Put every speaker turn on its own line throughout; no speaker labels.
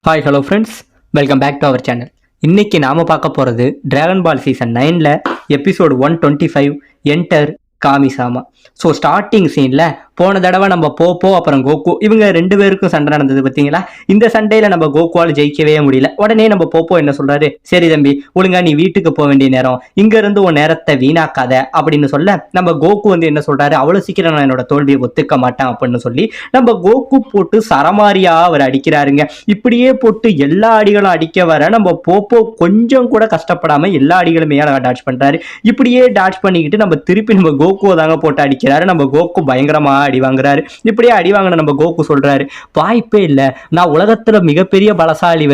Hi hello friends, welcome back to our channel. இன்னைக்கு நாம பார்க்க போகிறது டிராகன் பால் சீசன் 9ல் episode 125 enter Kamisama. So starting சீனில் போன தடவை நம்ம போப்போ அப்புறம் கோகு இவங்க ரெண்டு பேருக்கும் சண்டை நடந்தது பார்த்தீங்களா. இந்த சண்டையில் நம்ம கோகுவால் ஜெயிக்கவே முடியல. உடனே நம்ம போப்போ என்ன சொல்றாரு, சரி தம்பி ஒழுங்கா நீ வீட்டுக்கு போக வேண்டிய நேரம், இங்க இருந்து உன் நேரத்தை வீணாக்காத அப்படின்னு சொல்ல நம்ம கோகு என்ன சொல்றாரு, அவ்வளவு சீக்கிரம் நான் என்னோட தோல்வியை ஒத்துக்க மாட்டேன் அப்படின்னு சொல்லி நம்ம கோகு போட்டு சரமாரியா அவர் அடிக்கிறாருங்க. இப்படியே போட்டு எல்லா அடிகளும் அடிக்க வர நம்ம போப்போ கொஞ்சம் கூட கஷ்டப்படாம எல்லா அடிகளுமே டாச் பண்றாரு. இப்படியே டாச் பண்ணிக்கிட்டு நம்ம திருப்பி நம்ம கோகுவை தாங்க போட்டு அடிக்கிறாரு. நம்ம கோகு பயங்கரமா அடி வாங்குறாரு. இப்படியே அடி வாங்கின நம்ம கோகு சொல்றாரு, வாய்ப்பே இல்லை, நான் உலகத்துல மிகப்பெரிய பலசாலி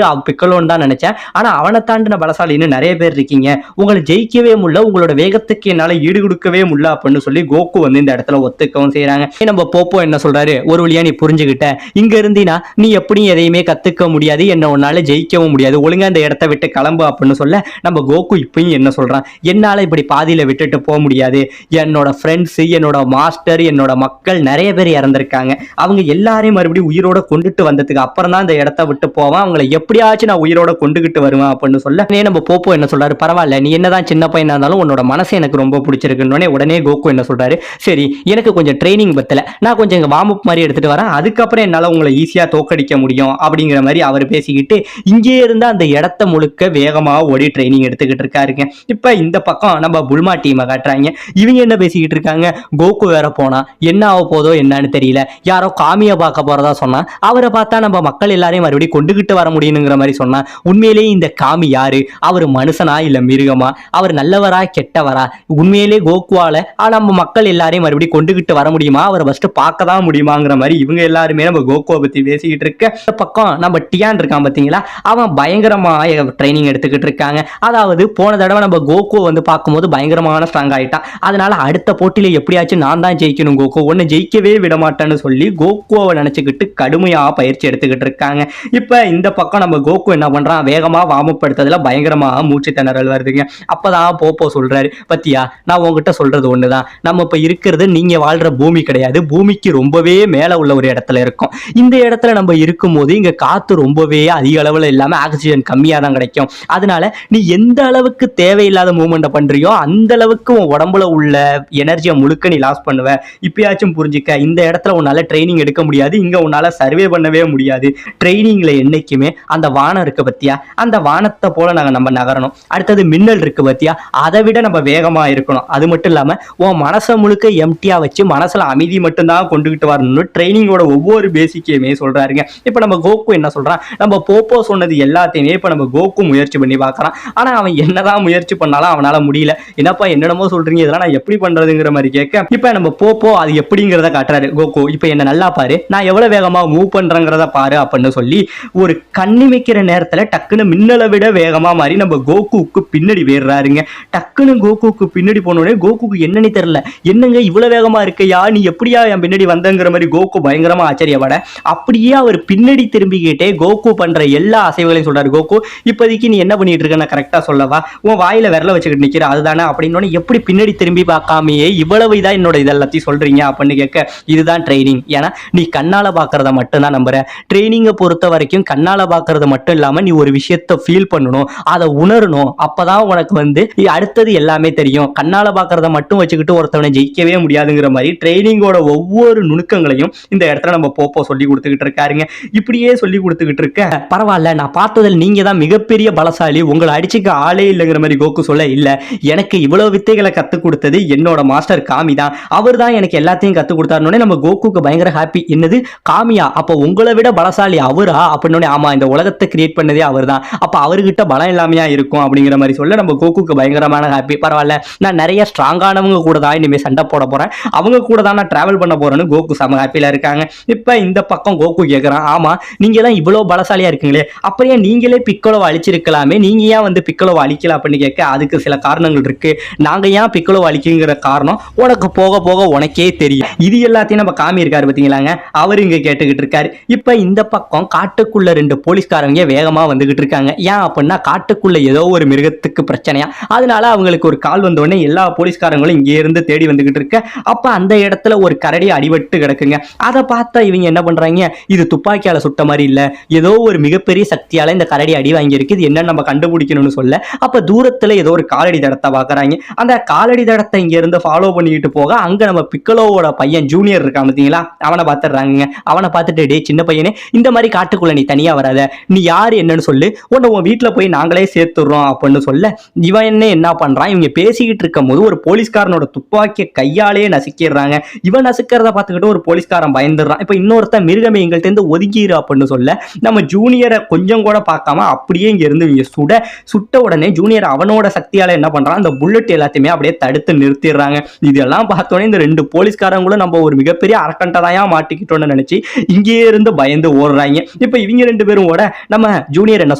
பிக்கலோன்னு தான் நினைச்சேன், ஆனா அவனை தாண்டின பலசாலி இன்னும் நிறைய பேர் இருக்கீங்க, உங்களை ஜெயிக்கவே முடியல, உங்களோட வேகத்துக்கு என்னால ஈடு கொடுக்கவே முடியல அப்படின்னு சொல்லி கோகு இந்த இடத்துல ஒத்துக்கவும் செய்யறாங்க. நம்ம போப்போ என்ன சொல்றாரு, ஒரு வழியா நீ புரிஞ்சுக்கிட்ட, இங்க இருந்தீனா நீ எப்படியும் எதையுமே கத்துக்க முடியாது, என்ன உன்னால ஜெயிக்கவும் முடியாது, ஒழுங்கா இந்த இடத்த விட்டு கிளம்பு அப்படின்னு சொல்ல நம்ம கோகு இப்பயும் என்ன சொல்றான், என்னால இப்படி பாதியில விட்டுட்டு போக முடியாது, என்னோட ஃப்ரெண்ட்ஸ், என்னோட மாஸ்டர், என்னோட மக்கள் நிறைய பேர் இறந்திருக்காங்க, அவங்க எல்லாரையும் மறுபடியும் உயிரோட கொண்டுட்டு வந்ததுக்கு அப்புறம் தான் இந்த இடத்த விட்டு போவான், அவங்களை எப்படியாச்சும் நான் உயிரோட கொண்டுகிட்டு வருவேன் அப்படின்னு சொல்ல நம்ம போப்போ என்ன சொல்றாரு, பரவாயில்ல நீ என்னதான் சின்ன பையனா இருந்தாலும் உன்னோட மனசு எனக்கு ரொம்ப பிடிச்சிருக்குன்னு உடனே கோகு என்ன சொல்றாரு, சரி எனக்கு கொஞ்சம் ட்ரைனிங் பத்தல, நான் கொஞ்சம் இங்க வார்ம் அப் மாதிரி எடுத்துட்டு வரேன், அதுக்கப்புறம் என்னால உங்களை ஈஸியா தோக்கடிக்க முடியும் அப்படிங்கிற மாதிரி அவர் பேசிக்கிட்டு இங்கே இருந்து அந்த இடத்த முழுக்க வேகமா ஓடி ட்ரைனிங் எடுத்துக்கிட்டு இருக்காருங்க. இப்ப இந்த பக்கம் நம்ம புல்மா டீமை காட்டுறாங்க. இவங்க என்ன பேசிக்கிட்டு இருக்காங்க, கோகு வேற போனா என்ன ஆக போதோ என்னன்னு தெரியல, யாரோ காமியை பார்க்க போறதா சொன்னா, அவரை பார்த்தா நம்ம மக்கள் எல்லாரையும் மறுபடியும் கொண்டுகிட்டு வர முடியுங்கிற மாதிரி சொன்னா, உண்மையிலேயே இந்த காமி யாரு, அவர் மனுஷனா இல்ல மிருகமா, அவர் நல்லவரா கெட்டவரா, உண்மையிலே கோகுவால நம்ம மக்கள் எல்லாரையும் மறுபடியும் கொண்டுகிட்டு வர முடியுமா, அவரை ஃபர்ஸ்ட் பார்க்க தான் முடியுமாங்கிற மாதிரி இவங்க எல்லாருமே நம்ம கோகுவை பத்தி பேசிக்கிட்டு இருக்க. இந்த பக்கம் நம்ம டியான் இருக்கான் பாத்தீங்களா, அவன் பயங்கரமா ட்ரைனிங் எடுத்துக்கிட்டு இருக்காங்க. அதாவது போன தடவை நம்ம கோகு பார்க்கும்போது பயங்கரமான ஸ்ட்ராங் ஆயிட்டான், அதனால அடுத்த போட்டியில எப்படியாச்சும் நான் தான் ஜெயிக்கணும், கோகு ஒன்னு ஜெயிக்கவே விட மாட்டேன்னு சொல்லி கோகுவை நினைச்சுக்கிட்டு கடுமையா பயிற்சி எடுத்துக்கிட்டு இருக்காங்க. இப்ப இந்த பக்கம் நம்ம கோகு என்ன பண்றான், வேகமா வார்ம் அப் எடுத்ததுல பயங்கரமா மூச்சு திணறல் வருதுங்க. அப்பதான் போப்போ சொல்றாரு, பத்தியா நான் உங்ககிட்ட சொல்றது ஒண்ணுதான், நம்ம இப்ப இருக்கிறது நீங்க வாழ்ற பூமி கிடையாது, பூமிக்கு ரொம்பவே மேல உள்ள ஒரு இடத்துல இருக்கும், இந்த இடத்துல நம்ம இருக்கும்போது இங்க காத்து ரொம்பவே அதிக அளவுல இல்லாம ஆக்சிஜன் கம்மியா தான் கிடைக்கும், அதனால நீ எந்த அளவுக்கு தேவையில்லாத மூவ்மெண்ட் பண்றியோ அந்த அளவுக்கு உன் உடம்புல உள்ள எனர்ஜியை முழுக்க நீ லாஸ் பண்ணுவ, இப்பயாச்சும் புரிஞ்சுக்க, இந்த இடத்துல உன்னால ட்ரைனிங் எடுக்க முடியாது, இங்க உன்னால சர்வே பண்ணவே முடியாது, ட்ரைனிங்ல என்னைக்குமே அந்த வானம் இருக்கு பத்தியா, அந்த வானத்தை போல நம்ம நகரணும், அடுத்தது மின்னல் இருக்கு பத்தியா, அதை விட நம்ம வேகமா இருக்கணும், அது மட்டும் இல்லாம உன் மனசை முழுக்க எம்டியா வச்சு மனசுல அமைதி மட்டும்தான் கொண்டுகிட்டு வரணும்னு ட்ரைனிங்கோட ஒவ்வொரு பேசிக்கையுமே சொல்றாருங்க. இப்ப நம்ம கோகு என்ன சொல்றான், நம்ம போப்போ சொன்னது எல்லாத்தையுமே இப்ப நம்ம கோகு முயற்சி பண்ணி பார்க்கறான், ஆனா அவன் என்னதான் முயற்சி பண்ணாலும் அவனால முடியல, என்னப்பா என்னென்னமோ சொல்றீங்க, இதெல்லாம் நான் எப்படி பண்றதுங்கிற மாதிரி கேட்க, இப்ப நம்ம போப்போ அது எப்படிங்கிறத காட்டுறாரு. கோகு இப்ப என்ன நல்லா பாரு, நான் எவ்வளவு வேகமா மூவ் பண்றேங்கிறத பாரு அப்படின்னு சொல்லி ஒரு கண்ணிமைக்கிற நேரத்துல டக்குன்னு மின்னலை விட வேகமா மாறி நம்ம கோகுக்கு பின்னாடி வேறாருங்க. டக்குன்னு கோகுக்கு பின்னாடி போனோடனே கோகுக்கு என்னன்னு தெரியல, என்னங்க இவ்வளவு வேகமா இருக்கையா, நீ எப்படியா என் பின்னாடி வந்தங்கிற மாதிரி கோகு பயங்கரமா ஆச்சரியப்பட, அப்படியே அவர் பின்னாடி திரும்பிக்கிட்டே கோகு பண்ற எல்லா அசைவுகளையும் சொல்றாரு. கோகு இப்போதைக்கு நீ என்ன பண்ணிட்டு இருக்க, நான் கரெக்டா சொல்லவா, உன் வாயில விரல வச்சுக்கிட்டு நிக்கிற அதுதானே அப்படின்னு எப்படி பின்னாடி திரும்பி பார்க்காமையே இவ்வளவு இதா என்னோட இதெல்லாத்தையும் சொல்றீங்க அப்படின்னு கேட்க, இதுதான் ட்ரைனிங், ஏன்னா நீ கண்ணால பாக்குறத மட்டும் தான் நம்புற, ட்ரைனிங்கை பொறுத்த வரைக்கும் கண்ணால பாக்குறது மட்டும் இல்லாம நீ ஒரு விஷயத்தை ஃபீல் பண்ணணும், அதை உணரணும், அப்பதான் உனக்கு அடுத்தது எல்லாமே தெரியும், கண்ணால பாக்குறத மட்டும் வச்சுக்கிட்டு ஒருத்தவனை ஜெயிக்கவே முடியாதுங்கிற மாதிரி ட்ரைனிங்கோட ஒவ்வொரு நுணுக்கங்களையும் இந்த இடத்துல நம்ம போப்போ சொல்லி கொடுத்துக்கிட்டு இருக்காருங்க. இப்படியே சொல்லி கொடுத்துக்கிட்டு இருக்க, பரவாயில்ல நான் பார்த்ததில் நீங்க தான் மிகப்பெரிய பலசாலி, உங்களை அடிச்சுக்க ஆளே இல்லைங்கிற மாதிரி கோகு சொல்ல, இல்ல எனக்கு இவ்வளவு வித்தைகளை கத்துக் கொடுத்தது என்னோட மாஸ்டர் காமி தான், அவர் தான் எனக்கு எல்லாத்தையும் கத்துக் கொடுத்தாருன்னு நம்ம கோகுக்கு பயங்கர ஹாப்பி. என்னது காமியா, அப்ப உங்களை விட பலசாலி அவரா அப்படின்னு, ஆமா இந்த உலகத்தை கிரியேட் பண்ணதே அவர் தான், அப்ப அவர்கிட்ட பலம் இல்லாமையா இருக்கும் அப்படிங்கிற மாதிரி சொல்ல நம்ம கோகுக்கு பயங்கரமான ஹாப்பி. பரவாயில்ல நான் நிறைய ஸ்ட்ராங்கானவங்க கூட தான் இனிமே சண்டை போட போறேன், அவங்க கூட தான் நான் டிராவல் பண்ண போறேன்னு கோகு செம ஹாப்பியில இருக்காங்க. இப்ப இந்த பக்கம் கோகு கேட்கறான், ஆமா நீங்க தான் இவ்வளவு பலசாலியா இருக்கீங்களே, அப்படியே நீங்களே பிக்கலோவை அழிச்சிருக்கலாமே, நீங்க ஏன் பிக்கலோவை அழிக்கல அப்படின்னு கேட்க, அதுக்கு சில காரணங்கள் இருக்கு, நாங்க ஏன் பிக்கலோவை அழிக்குங்கிற காரணம் உனக்கு போக போக உனக்கே தெரியும், இது எல்லாத்தையும் நம்ம காமி இருக்காரு பாத்தீங்களாங்க, அவர் இங்க கேட்டுக்கிட்டு இருக்காரு. இப்ப இந்த பக்கம் காட்டுக்குள்ள 2 போலீஸ்காரங்க வேகமா வந்துகிட்டு இருக்காங்க. ஏன் அப்படின்னா காட்டுக்குள்ள ஏதோ ஒரு மிருகத்துக்கு பிரச்சனையா, அதனால அவங்களுக்கு ஒரு கால் வந்த உடனே எல்லா போலீஸ்காரங்களும் இங்கே இருந்து தேடி வந்துகிட்டு இருக்க. அப்ப அந்த இடத்துல ஒரு கரடி அடிபட்டு கிடக்குங்க. அதை பார்த்தா இவங்க என்ன பண்றாங்க, இது துப்பாக்கியால சுட்ட மாதிரி இல்ல, ஏதோ ஒரு மிகப்பெரிய சக்தியால இந்த கரடி அடி வாங்கி இருக்கு, இது என்னன்னு நம்ம கண்டுபிடிக்கணும்னு சொல்ல அப்ப தூரத்துல ஏதோ ஒரு காலடி தடத்தை பாக்குறாங்க. அந்த காலடி தடத்தை இங்க இருந்து ஃபாலோ பண்ணிட்டு போக அங்க நம்ம பிக்கலோவோட பையன் ஜூனியர் இருக்கான் பாத்தீங்களா, அவனை பார்த்துடுறாங்க. அவனை பார்த்துட்டு, டே சின்ன பையனே, இந்த மாதிரி காட்டுக்குள்ள நீ தனியா வராத, நீ யாரு என்னன்னு சொல்லு, உன்னை உன் வீட்டுல போய் நாங்களே சேர்த்துடுறோம் அப்படின்னு சொல்ல இவன் என்ன பண்றான், இவங்க பேசிக்கிட்டு இருக்கும் போது ஒரு போலீஸ்காரனோட துப்பாக்கிய கையாலே நசுக்கிடுறாங்க. இவன் நசுக்கிறத பார்த்துக்கிட்டு ஒரு போலீஸ்காரன் பயந்துடுறான். இப்ப இன்னொருத்த மிருகமே எங்கள்கிட்ட இருந்து ஒதுக்கிடு அப்படின்னு சொல்ல நம்ம ஜூனியரை கொஞ்சம் கூட பார்க்காம அப்படியே இங்க இருந்து இவங்க சுட்ட உடனே ஜூனியர் அவனோட சக்தியால என்ன பண்றான், அந்த புல்லட் எல்லாத்தையுமே அப்படியே தடுத்து நிறுத்திடுறாங்க. இதெல்லாம் பார்த்தோன்னே இந்த 2 போலீஸ்காரங்களும் நம்ம ஒரு மிகப்பெரிய அரக்கண்டதாயா மாட்டிக்கிட்டோம்னு நினைச்சு இங்கே இருந்து பயந்து ஓடுறாங்க. இப்ப இவங்க 2 பேரும் ஓட நம்ம ஜூனியர் என்ன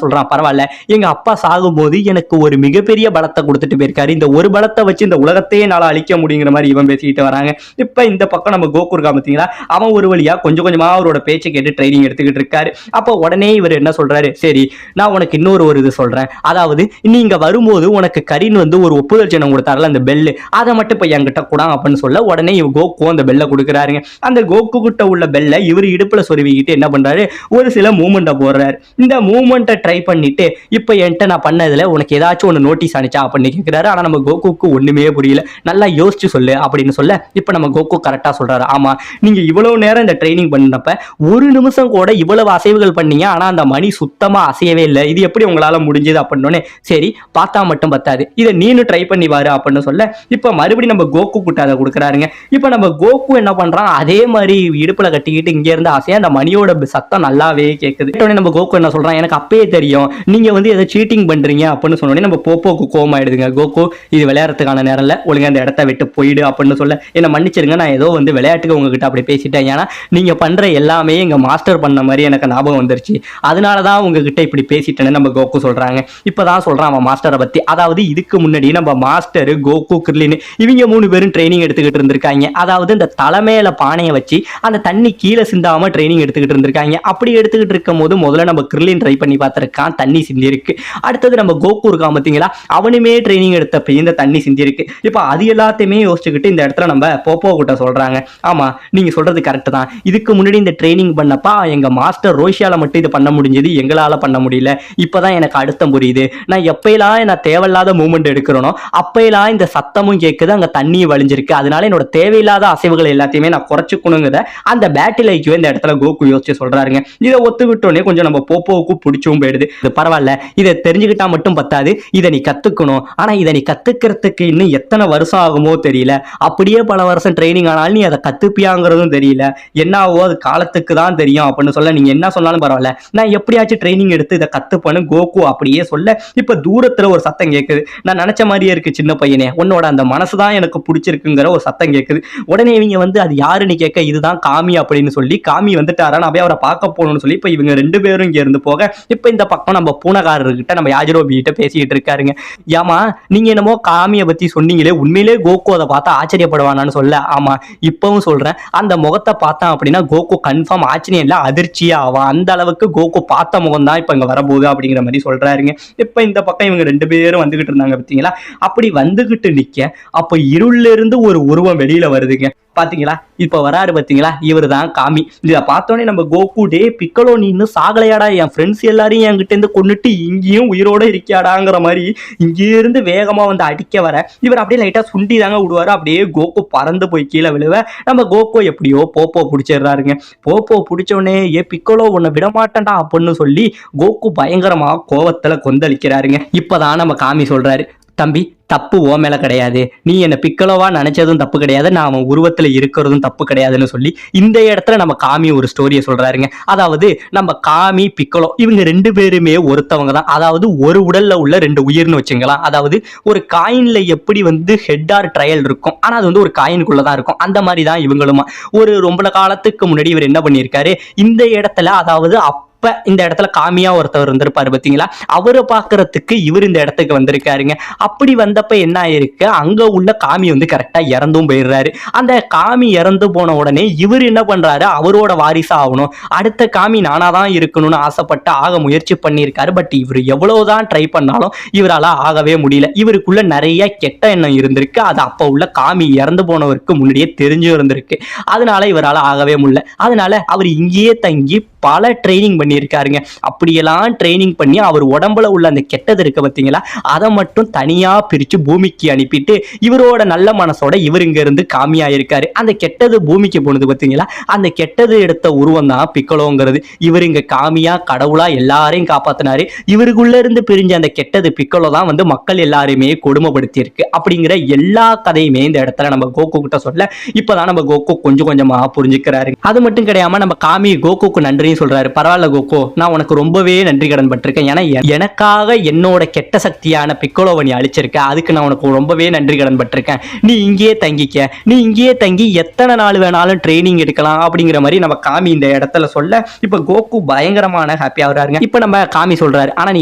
சொல்றான், பரவாயில்ல, எங்க அப்பா சாகும்போது எனக்கு ஒரு மிகப்பெரிய பலத்தை கொடுத்துட்டு போயிருக்காரு, இந்த ஒரு பலத்தை வச்சு இந்த உலகத்தையே நாள அழிக்க முடியுங்கிற மாதிரி இவன் பேசிக்கிட்டு வராங்க. இப்ப இந்த பக்கம் நம்ம கோகு இருக்கா பாத்தீங்களா, அவன் ஒரு வழியா கொஞ்சம் கொஞ்சமா அவரோட பேச்சை கேட்டு ட்ரைனிங் எடுத்துக்கிட்டு இருக்காரு. அப்போ உடனே இவர் என்ன சொல்றாரு, சரி நான் உனக்கு இன்னொரு இது சொல்றேன், அதாவது நீ இங்க வரும்போது உனக்கு கரின் ஒரு ஒப்புதல் சின்னம் கொடுத்தாருல அந்த பெல்லு, அதை மட்டும் இப்ப என்கிட்ட கூட அப்படின்னு சொல்ல உடனே இவ கோகு அந்த பெல்ல கொடுக்குறாருங்க. அந்த கோகு கிட்ட உள்ள பெல்ல இவர் இடுப்புல சொருவிக்கிட்டு என்ன பண்றாரு, ஒரு சில மூமெண்ட்டை போடுறாரு. இந்த மூமெண்ட்டை ட்ரை பண்ணிட்டு இப்ப என்கிட்ட நான் பண்ணதுல உனக்கு ஏதாச்சும் ஒன்று நோட்டீஸ் அனுச்சா அப்படின்னு கேட்கிறாரு. ஆனா நம்ம கோகுக்கு ஒண்ணுமே புரியல. நல்லா யோசிச்சு சொல்லு அப்படின்னு சொல்ல இப்ப நம்ம கோகு கரெக்டா சொல்றாரு, ஆமா நீங்க இவ்வளவு நேரம் இந்த ட்ரைனிங் பண்ணப்ப ஒரு நிமிஷம் கூட இவ்வளவு அசைவுகள் பண்ணீங்க, ஆனா அந்த மணி சுத்தமா அசையவே இல்லை, இது எப்படி உங்களால முடிஞ்சது அப்படின்னு. சரி பார்த்தா மட்டும் பத்தாது, இதை நீனு ட்ரை பண்ணி பாரு அப்படின்னு சொல்ல இப்ப மறுபடியும் நம்ம கோகு கிட்ட அதை கொடுக்குறாருங்க. இப்ப நம்ம கோகு என்ன பண்றான், அதே மாதிரி இடுப்புல கட்டிக்கிட்டு இங்க இருந்து ஆசையா அந்த மணியோட சத்தம் நல்லாவே கேட்குது. நம்ம கோகு என்ன சொல்றான், எனக்கு அப்பயே தெரியும் நீங்க ஏதோ சீட்டிங் பண்றீங்க அப்படின்னு சொன்னோடனே நம்ம போப்போக்கு கோவம் ஆயிடுதுங்க. கோகு இது விளையாடுறதுக்கான நேரம் இல்ல, ஒழுங்கா அந்த இடத்த விட்டு போயிடு அப்படின்னு சொல்ல என்ன மன்னிச்சிருங்க, நான் ஏதோ விளையாட்டுக்கு உங்ககிட்ட அப்படி பேசிட்டேன், ஏன்னா நீங்க பண்ற எல்லாமே எங்க மாஸ்டர் பண்ண மாதிரி எனக்கு ஞாபகம் வந்துருச்சு, அதனாலதான் உங்ககிட்ட இப்படி பேசிட்டேன்னு நம்ம கோகு சொல்றாங்க. இப்பதான் சொல்றான் அவன் மாஸ்டரை பத்தி, அதாவது இதுக்கு முன்னாடி நம்ம மாஸ்டர் கோகு கிர்லின் இவங்க 3 பேரும் ட்ரைனிங் எடுத்துக்கிட்டு இருந்திருக்காங்க. அதாவது இந்த தலைமையில பானையை வச்சு அந்த தண்ணி கீழே சிந்தாம ட்ரைனிங் எடுத்துக்கிட்டு இருந்திருக்காங்க. அப்படி எடுத்துக்கிட்டு இருக்கும் போது முதல்ல நம்ம கிர்லின் ட்ரை பண்ணி பார்த்திருக்கான், தண்ணி சிந்தி இருக்கு. அடுத்தது நம்ம கோகு இருக்கான் பாத்தீங்களா, அவனுமே ட்ரைனிங் எடுத்தப்ப இந்த தண்ணி சிந்தி இருக்கு. இப்ப அது எல்லாத்தையுமே யோசிச்சுக்கிட்டு இந்த இடத்துல நம்ம போப்போ கிட்ட சொல்றாங்க, ஆமா நீங்க சொல்றது கரெக்ட் தான், இதுக்கு முன்னாடி இந்த ட்ரைனிங் பண்ணப்பா எங்க மாஸ்டர் ரோஷியால மட்டும் இது பண்ண முடிஞ்சது, எங்களால பண்ண முடியல. இப்பதான் எனக்கு அர்த்தம் புரியுது, நான் எப்பயெல்லாம் நான் தேவையில்லாத மூவ்மெண்ட் எடுக்கிறனோ அப்பயெல்லாம் இந்த சத்தமும் கேட்குது, அங்க தண்ணியும் வழிஞ்சிருக்கு, அதனால என்னோட தேவையில்லாத அசைவுகள் எல்லாத்தையுமே நான் குறைச்சுக்கணுங்கிற அந்த பேட்டில் ஐக்கியம் இந்த இடத்துல கோகு யோசிச்சு சொல்றாருங்க. இதை ஒத்துக்கிட்டோன்னே கொஞ்சம் நம்ம போப்போவுக்கு பிடிச்சும் போயிடுது. இது பரவாயில்ல, இதை தெரிஞ்சுக்கிட்டா மட்டும் பத்தாது, இதை நீ கத்துக்கணும், ஆனா இதை நீ கத்துக்கிறதுக்கு இன்னும் எத்தனை வருஷம் ஆகுமோ தெரியல, அப்படியே பல வருஷம் ட்ரைனிங் ஆனாலும் நீ அதை கத்துப்பியாங்கிறதும் தெரியல, என்ன ஆகும் அது காலத்துக்கு தான் தெரியும் அப்படின்னு சொல்ல நீங்க என்ன சொன்னாலும் பரவாயில்ல, நான் எப்படியாச்சும் ட்ரைனிங் எடுத்து இதை கத்துப்பேன்னு கோகு அப்படியே சொல்ல இப்ப தூரத்துல ஒரு சத்தம் கேட்குது, நான் நினைச்ச மாதிரியே இருக்கு சின்ன பையனே, உன்னோட அந்த மனசுதான் எனக்கு பிடிச்சிருக்குங்கிற ஒரு சத்தம் கேட்குது. உடனே இவங்க அது யாருன்னு கேட்க இதுதான் காமி அப்படின்னு சொல்லி, காமி வந்துட்டாரா நான் போய் அவரை பார்க்க போகணும்னு சொல்லி இப்ப இவங்க 2 பேரும் இங்க இருந்து போக இப்ப இந்த பக்கம் நம்ம பூனகாரர்கிட்ட நம்ம யாஜிரோபி கிட்ட பேசிட்டு இருக்காருங்க. ஏமா நீங்க என்னமோ காமியை பத்தி சொன்னீங்களே, உண்மையிலே கோகு அதை பார்த்தா ஆச்சரியப்படுவானான்னு சொல்ல, ஆமா இப்பவும் சொல்றேன், அந்த முகத்தை பார்த்தான் அப்படின்னா கோகு கன்ஃபார்ம் ஆச்சரியம் இல்ல அதிர்ச்சியா ஆவான், அந்த அளவுக்கு கோகு பார்த்த முகம் தான் இப்ப இங்க வரப்போகுது அப்படிங்கிற மாதிரி சொல்றாருங்க. இப்ப இந்த பக்கம் இவங்க 2 பேரும் வந்துகிட்டு இருந்தாங்க பாத்தீங்களா, அப்படி வந்துகிட்டு நிக்க அப்ப இருள்ல இருந்து ஒரு உருவம் வெளியில வருதுங்க. பாத்தீங்களா இப்ப வராரு பாத்தீங்களா, இவர் தான் காமி. இதை பார்த்தோன்னே நம்ம கோகு, டே பிக்கலோ நீ இன்னும் சாகலையாடா, என் ஃப்ரெண்ட்ஸ் எல்லாரையும் என்கிட்ட இருந்து கொண்டுட்டு இங்கேயும் உயிரோட இருக்கியாடாங்கிற மாதிரி இங்கே இருந்து வேகமா அடிக்க வர இவர் அப்படியே லைட்டா சுண்டி தாங்க விடுவாரு, அப்படியே கோகு பறந்து போய் கீழே விழுவ நம்ம கோகு எப்படியோ போப்போ பிடிச்சிடுறாருங்க. போப்போ பிடிச்சோடனே ஏ பிக்கலோ உன்னை விடமாட்டேன்டா அப்படின்னு சொல்லி கோகு பயங்கரமா கோவத்துல கொந்தளிக்கிறாருங்க. இப்பதான் நம்ம காமி சொல்றாரு, தம்பி தப்பு ஓ மேல கிடையாது, நீ என்ன பிக்கலோவா நினைச்சதும் தப்பு கிடையாது, நான் அவன் உருவத்துல இருக்கிறதும் தப்பு கிடையாதுன்னு சொல்லி இந்த இடத்துல நம்ம காமி ஒரு ஸ்டோரியை சொல்றாருங்க. அதாவது நம்ம காமி பிக்கலோ இவங்க 2 பேருமே ஒருத்தவங்க தான், அதாவது ஒரு உடல்ல உள்ள 2 உயிர்னு வச்சுக்கலாம். அதாவது ஒரு காயின்ல எப்படி ஹெட் ஆர் ட்ரையல் இருக்கும், ஆனா அது ஒரு காயினுக்குள்ளதான் இருக்கும், அந்த மாதிரி தான் இவங்களுமா. ஒரு ரொம்ப காலத்துக்கு முன்னாடி இவர் என்ன பண்ணியிருக்காரு, இந்த இடத்துல அதாவது அப்ப இந்த இடத்துல காமியா ஒருத்தவர் இருந்திருப்பாரு பாத்தீங்களா, அவரை பாக்குறதுக்கு இவர் இந்த இடத்துக்கு வந்திருக்காருங்க. அப்படி வந்தப்ப என்ன ஆயிருக்கு, அங்க உள்ள காமி வந்து கரெக்டா இறந்தும் போயிடுறாரு. அந்த காமி இறந்து போன உடனே இவர் என்ன பண்றாரு, அவரோட வாரிசா ஆகணும், அடுத்த காமி நானாதான் இருக்கணும்னு ஆசைப்பட்டு ஆக முயற்சி பண்ணியிருக்காரு. பட் இவர் எவ்வளவுதான் ட்ரை பண்ணாலும் இவரால ஆகவே முடியல. இவருக்குள்ள நிறைய கெட்ட எண்ணம் இருந்திருக்கு. அது அப்ப உள்ள காமி இறந்து போனவருக்கு முன்னாடியே தெரிஞ்சு இருந்திருக்கு. அதனால இவரால் ஆகவே முடியல. அதனால அவர் இங்கேயே தங்கி பல ட்ரைனிங் பண்ணியிருக்காருங்க. அப்படியெல்லாம் ட்ரைனிங் பண்ணி அவர் உடம்புல உள்ள அந்த கெட்டது இருக்கு பார்த்தீங்களா, அதை மட்டும் தனியா பிரிச்சு பூமிக்கு அனுப்பிட்டு இவரோட நல்ல மனசோட இவர் இங்க இருந்து காமியாயிருக்காரு. அந்த கெட்டது பூமிக்கு போனது பார்த்தீங்களா, அந்த கெட்டது எடுத்த உருவம் தான் பிக்கலோங்கிறது. இவர் இங்க காமியா கடவுளா எல்லாரையும் காப்பாத்தினாரு. இவருக்குள்ள இருந்து பிரிஞ்ச அந்த கெட்டது பிக்கலோ தான் வந்து மக்கள் எல்லாருமே கொடுமைப்படுத்தி இருக்கு. அப்படிங்கிற எல்லா கதையுமே இந்த இடத்துல நம்ம கோகு கிட்ட சொல்ல இப்பதான் நம்ம கோகு கொஞ்சம் கொஞ்சமா புரிஞ்சுக்கிறாரு. அது மட்டும் கிடையாம நம்ம காமி கோகுக்கு நன்றி சொல்றாரு. பரவாயில்ல கோகோ, நான் உனக்கு ரொம்பவே நன்றி கடன் பட்டிருக்கேன். ஏன்னா எனக்காக என்னோட கெட்ட சக்தியான பிக்கோலோவை நீ அழிச்சிருக்க, அதுக்கு நான் உனக்கு ரொம்பவே நன்றி கடன் பட்டிருக்கேன். நீ இங்கேயே தங்கிக்க, நீ இங்கேயே தங்கி எத்தனை நாள் வேணாலும் ட்ரைனிங் எடுக்கலாம் அப்படிங்கிற மாதிரி நம்ம காமி இந்த இடத்துல சொல்ல இப்ப கோகு பயங்கரமான ஹாப்பியா வராருங்க. இப்ப நம்ம காமி சொல்றாரு, ஆனா நீ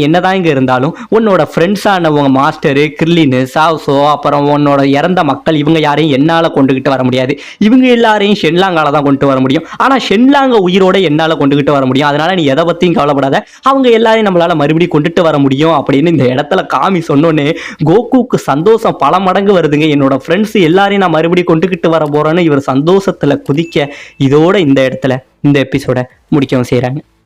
என்னதான் இங்க இருந்தாலும் உன்னோட ஃப்ரெண்ட்ஸானவங்க மாஸ்டரு, கிர்லின், சாவ்சோ, அப்புறம் உன்னோட இறந்த மக்கள் இவங்க யாரையும் என்னால கொண்டுகிட்டு வர முடியாது. இவங்க எல்லாரையும் ஷென்லாங்கால தான் கொண்டு வர முடியும். ஆனா ஷென்லாங்க உயிரோட என்னால கொண்டு வர முடியும். அதனால நீ எதை பத்தியும் கவலைப்படாத, அவங்க எல்லாரையும் நம்மளால மறுபடியும் கொண்டுட்டு வர முடியும் அப்படின்னு இந்த இடத்துல காமி சொன்னோன்னே கோகுக்கு சந்தோஷம் பல மடங்கு வருதுங்க. என்னோட ஃப்ரெண்ட்ஸ் எல்லாரையும் நான் மறுபடியும் கொண்டுகிட்டு வர போறேன்னு இவர் சந்தோஷத்துல குதிக்க இதோட இந்த இடத்துல இந்த எபிசோட முடிக்கவும் செய்யறாங்க.